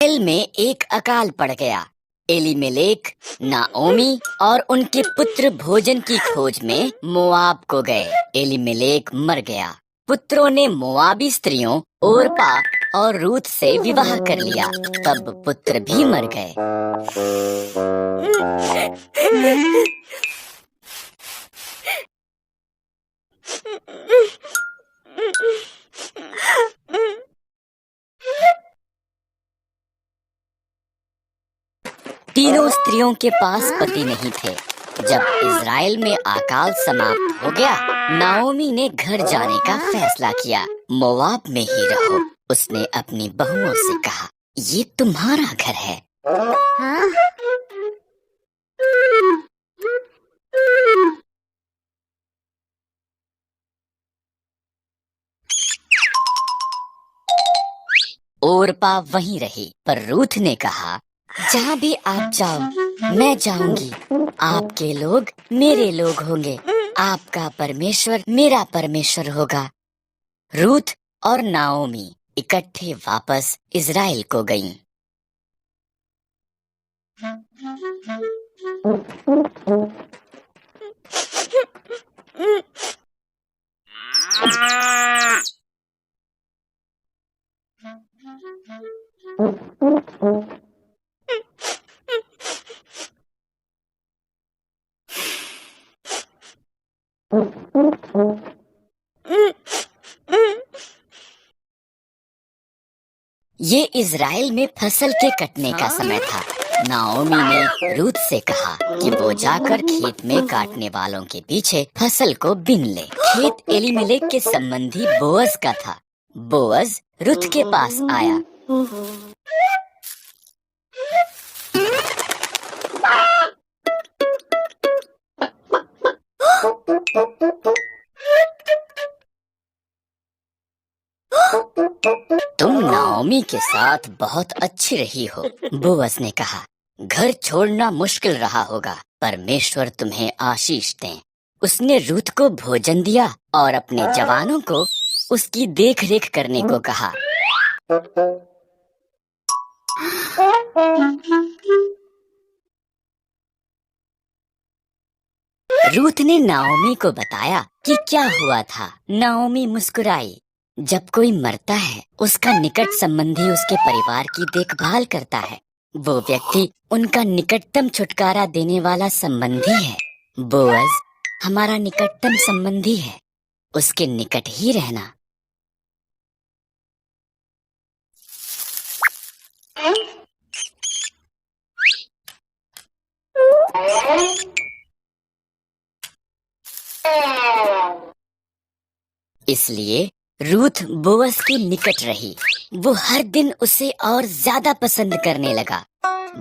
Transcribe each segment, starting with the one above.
इस्राएल में एक अकाल पड़ गया। एलीमेलेक, नाओमी और उनके पुत्र भोजन की खोज में मोआब को गए। एलीमेलेक मर गया। पुत्रों ने मोआबी स्त्रियों ओरपा और रूत से विवाह कर लिया। तब पुत्र भी मर गए। तीनों स्त्रियों के पास पति नहीं थे। जब इज़राइल में अकाल समाप्त हो गया, नाओमी ने घर जाने का फैसला किया। मोआब में ही रहो, उसने अपनी बहुओं से कहा। ये तुम्हारा घर है। हाँ? ओरपा वहीं रही, पर रूथ ने कहा, जहाँ भी आप जाओ, मैं जाऊंगी। आपके लोग मेरे लोग होंगे, आपका परमेश्वर मेरा परमेश्वर होगा। रूथ और नाओमी इकट्ठे वापस इज़राइल को गईं। ये इज़राइल में फसल के कटने का समय था। नाओमी ने रूथ से कहा कि वो जाकर खेत में काटने वालों के पीछे फसल को बीन ले। खेत एलीमेलेक के संबंधी बोअज का था। बोअज रूथ के पास आया। तुम नाओमी के साथ बहुत अच्छी रही हो, बोअज ने कहा। घर छोड़ना मुश्किल रहा होगा, परमेश्वर तुम्हें आशीष दें। उसने रूथ को भोजन दिया और अपने जवानों को उसकी देखरेख करने को कहा। रूथ ने नाओमी को बताया कि क्या हुआ था। नाओमी मुस्कुराई। जब कोई मरता है, उसका निकट संबंधी उसके परिवार की देखभाल करता है। वो व्यक्ति उनका निकटतम छुटकारा देने वाला संबंधी है। बोअज हमारा निकटतम संबंधी है, उसके निकट ही रहना। इसलिए रूथ बोअज के निकट रही। वो हर दिन उसे और ज्यादा पसंद करने लगा।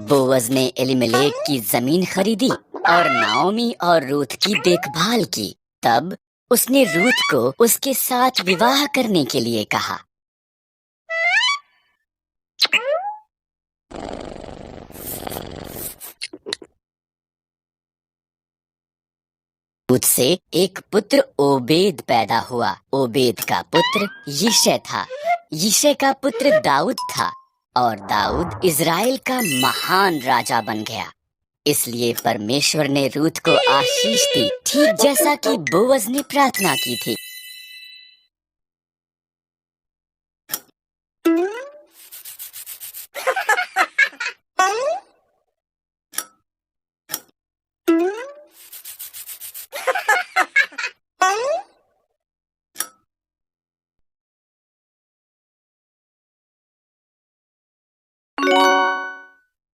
बोअज ने एलीमेलेक की जमीन खरीदी और नाओमी और रूथ की देखभाल की। तब उसने रूथ को उसके साथ विवाह करने के लिए कहा। रूथ से एक पुत्र ओबेद पैदा हुआ। ओबेद का पुत्र यिशै था। यिशै का पुत्र दाऊद था और दाऊद इज़राइल का महान राजा बन गया। इसलिए परमेश्वर ने रूथ को आशीष दी, ठीक जैसा कि बोअज ने प्रार्थना की थी।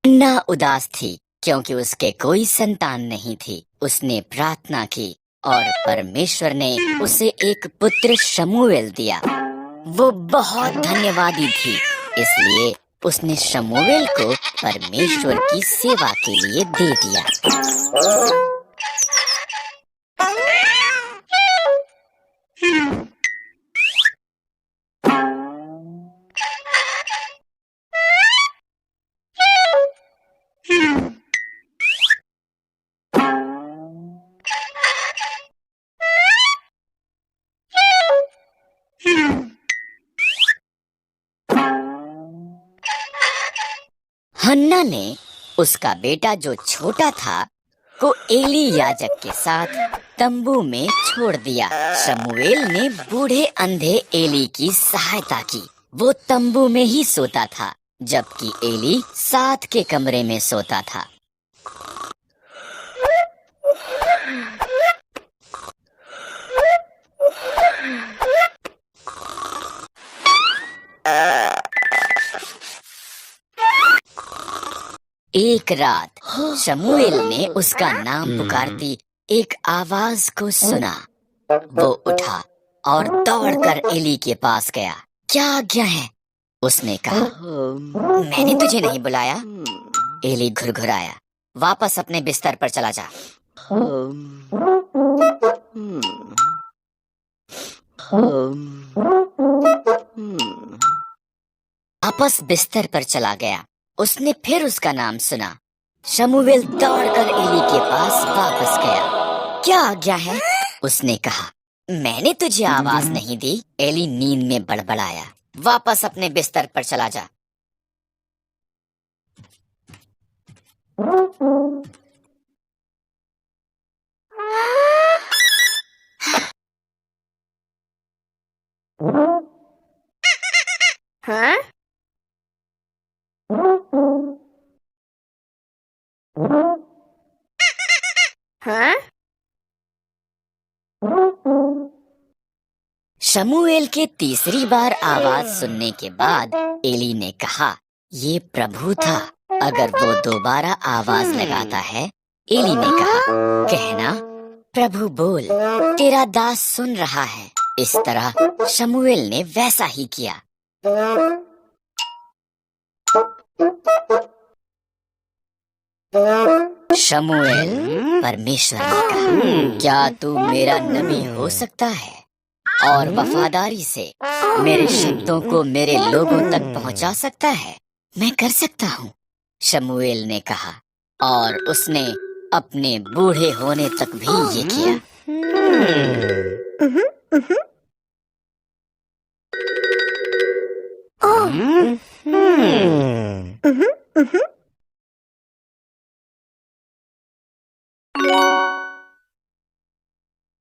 अन्ना उदास थी क्योंकि उसके कोई संतान नहीं थी। उसने प्रार्थना की और परमेश्वर ने उसे एक पुत्र शमूएल दिया। वो बहुत धन्यवादी थी, इसलिए उसने शमूएल को परमेश्वर की सेवा के लिए दे दिया। हन्ना ने उसका बेटा जो छोटा था को एली याजक के साथ तंबू में छोड़ दिया। शमूएल ने बूढ़े अंधे एली की सहायता की। वो तंबू में ही सोता था, जबकि एली साथ के कमरे में सोता था। एक रात शमूएल ने उसका नाम पुकारती एक आवाज को सुना। वो उठा और दौड़कर एली के पास गया। क्या आज्ञा है? उसने कहा। मैंने तुझे नहीं बुलाया। एली घुरघुराया। वापस अपने बिस्तर पर चला जा। वापस बिस्तर पर चला गया। उसने फिर उसका नाम सुना। शमूएल दौड़कर एली के पास वापस गया। क्या आज्ञा है? उसने कहा। मैंने तुझे आवाज नहीं दी। एली नींद में बड़बड़ाया। वापस अपने बिस्तर पर चला जा। हाँ? हाँ? शमूएल के तीसरी बार आवाज सुनने के बाद एली ने कहा, ये प्रभु था। अगर वो दोबारा आवाज लगाता है। एली ने कहा, कहना, प्रभु बोल, तेरा दास सुन रहा है। इस तरह शमूएल ने वैसा ही किया। शमूएल, परमेश्वर ने कहा, क्या तू मेरा नबी हो सकता है और वफादारी से मेरे शब्दों को मेरे लोगों तक पहुंचा सकता है? मैं कर सकता हूँ, शमूएल ने कहा, और उसने अपने बूढ़े होने तक भी ये किया।